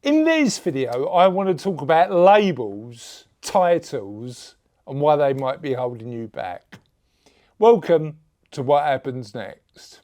In this video, I want to talk about labels, titles, and why they might be holding you back. Welcome to What Happens Next.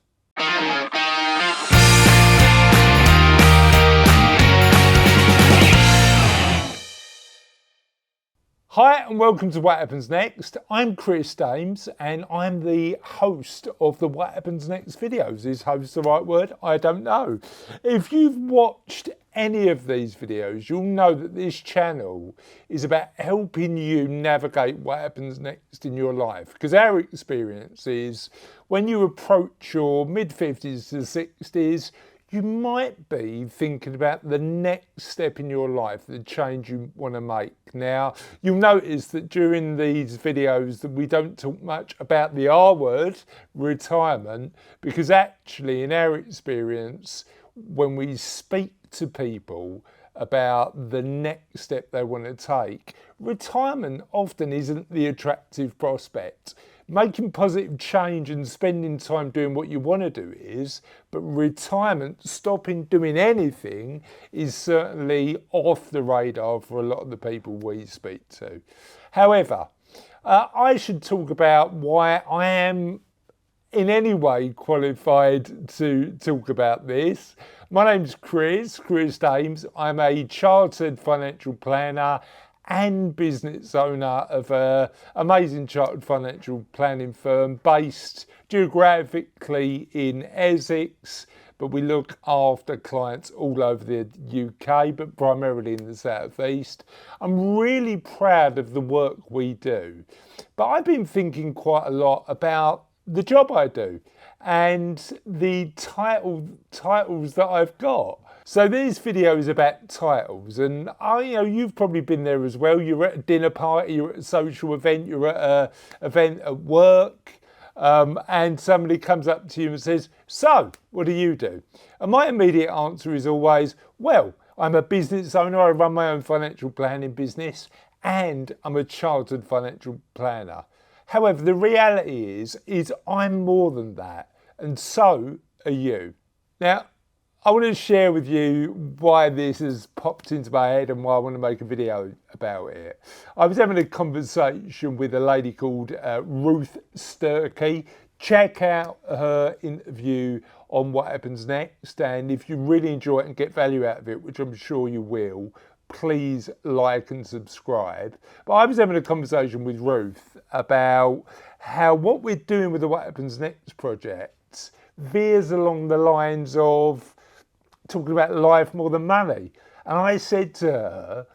Hi and welcome to What Happens Next. I'm Chris Daems and I'm the host of the What Happens Next videos. Is host the right word? I don't know. If you've watched any of these videos, you'll know that this channel is about helping you navigate what happens next in your life. Because our experience is when you approach your mid-50s to 60s, you might be thinking about the next step in your life, the change you want to make. Now, you'll notice that during these videos that we don't talk much about the R word, retirement, because actually in our experience, when we speak to people about the next step they want to take, retirement often isn't the attractive prospect. Making positive change and spending time doing what you want to do is, but retirement, stopping doing anything, is certainly off the radar for a lot of the people we speak to. However, I should talk about why I am in any way qualified to talk about this. My name's Chris Daems. I'm a chartered financial planner and business owner of an amazing chartered financial planning firm based geographically in Essex, but we look after clients all over the UK, but primarily in the southeast. I'm really proud of the work we do, but I've been thinking quite a lot about the job I do and the titles that I've got. So this video is about titles, and you've probably been there as well. You're at a dinner party, you're at a social event, you're at an event at work, and somebody comes up to you and says, "So, what do you do?" And my immediate answer is always, "Well, I'm a business owner. I run my own financial planning business, and I'm a chartered financial planner." However, the reality is I'm more than that, and so are you. Now, I want to share with you why this has popped into my head and why I want to make a video about it. I was having a conversation with a lady called Ruth Sturkey. Check out her interview on What Happens Next, and if you really enjoy it and get value out of it, which I'm sure you will, please like and subscribe. But I was having a conversation with Ruth about how what we're doing with the What Happens Next project veers along the lines of talking about life more than money. And I said to her,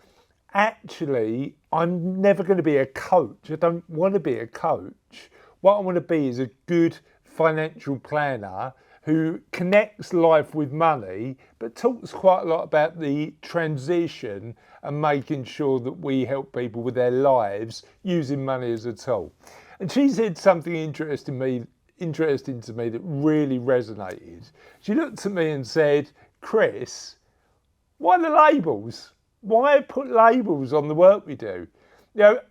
actually, I'm never going to be a coach. I don't want to be a coach. What I want to be is a good financial planner who connects life with money, but talks quite a lot about the transition and making sure that we help people with their lives using money as a tool. And she said something interesting to me that really resonated. She looked at me and said, "Chris, why the labels? Why put labels on the work we do?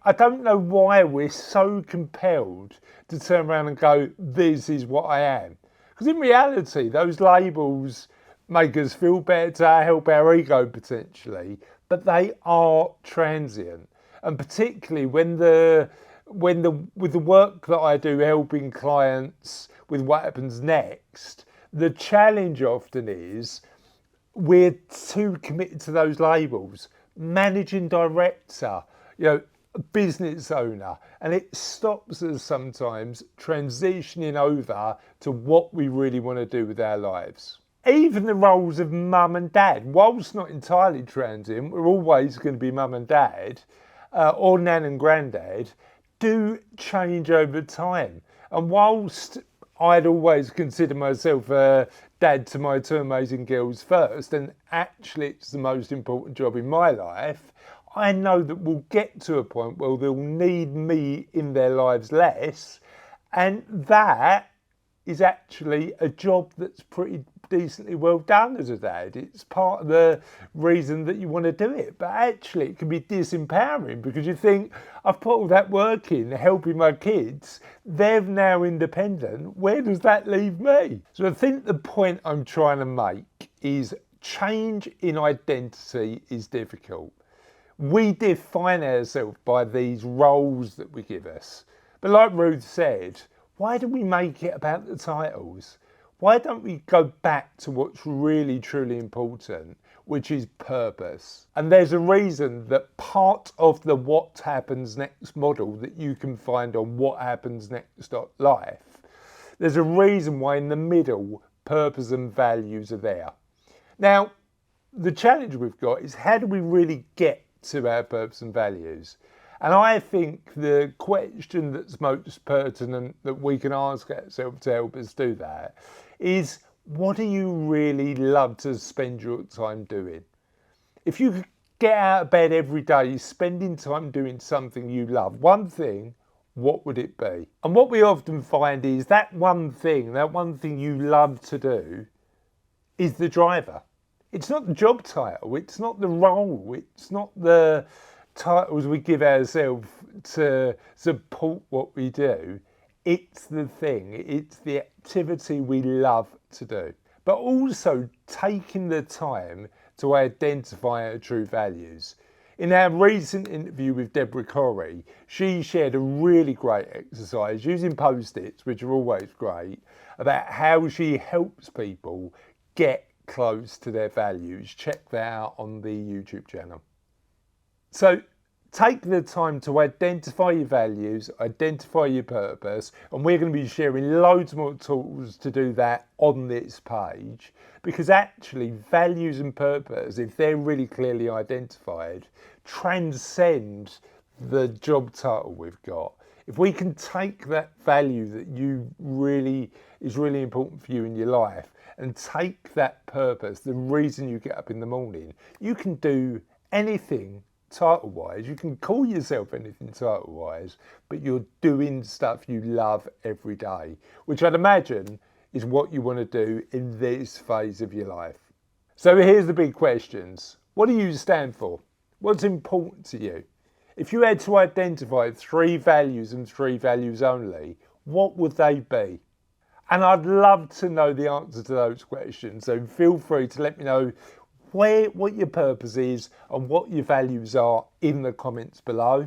I don't know why we're so compelled to turn around and go, this is what I am." Because in reality, those labels make us feel better, help our ego potentially, but they are transient. And particularly with the work that I do helping clients with what happens next, the challenge often is we're too committed to those labels. Managing director, business owner, and it stops us sometimes transitioning over to what we really want to do with our lives. Even the roles of mum and dad, whilst not entirely transient, we're always going to be mum and dad, or nan and granddad, do change over time. And whilst I'd always consider myself a dad to my two amazing girls first, and actually it's the most important job in my life, I know that we'll get to a point where they'll need me in their lives less, and that is actually a job that's pretty decently well done as a dad. It's part of the reason that you want to do it, but actually it can be disempowering because you think, I've put all that work in helping my kids, they're now independent, where does that leave me? So I think the point I'm trying to make is change in identity is difficult. We define ourselves by these roles that we give us. But like Ruth said, why do we make it about the titles? Why don't we go back to what's really truly important, which is purpose? And there's a reason that part of the What Happens Next model that you can find on whathappensnext.life, there's a reason why in the middle, purpose and values are there. Now, the challenge we've got is how do we really get to our purpose and values? And I think the question that's most pertinent that we can ask ourselves to help us do that is, what do you really love to spend your time doing? If you could get out of bed every day spending time doing something you love, one thing, what would it be? And what we often find is that one thing you love to do is the driver. It's not the job title, it's not the role, it's not the titles we give ourselves to support what we do. It's the thing, it's the activity we love to do. But also taking the time to identify our true values. In our recent interview with Deborah Corrie, she shared a really great exercise using post-its, which are always great, about how she helps people get close to their values. Check that out on the YouTube channel. So take the time to identify your values, identify your purpose, and we're going to be sharing loads more tools to do that on this page, because actually values and purpose, if they're really clearly identified, transcend the job title we've got. If we can take that value that is really important for you in your life and take that purpose, the reason you get up in the morning, you can do anything title-wise. You can call yourself anything title-wise, but you're doing stuff you love every day, which I'd imagine is what you want to do in this phase of your life. So here's the big questions. What do you stand for? What's important to you? If you had to identify 3 values and 3 values only, what would they be? And I'd love to know the answer to those questions. So feel free to let me know what your purpose is and what your values are in the comments below.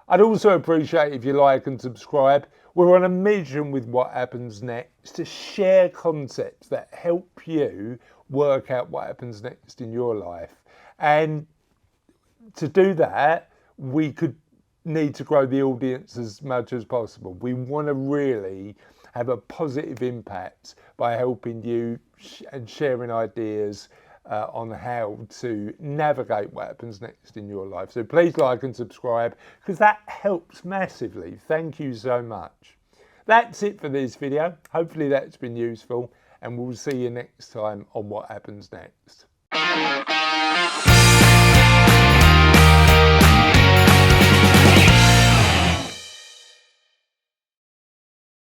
I'd also appreciate if you like and subscribe. We're on a mission with What Happens Next to share concepts that help you work out what happens next in your life. And to do that, we could need to grow the audience as much as possible. We want to really have a positive impact by helping you and sharing ideas on how to navigate what happens next in your life. So please like and subscribe, because that helps massively. Thank you so much. That's it for this video. Hopefully that's been useful, and we'll see you next time on What Happens Next.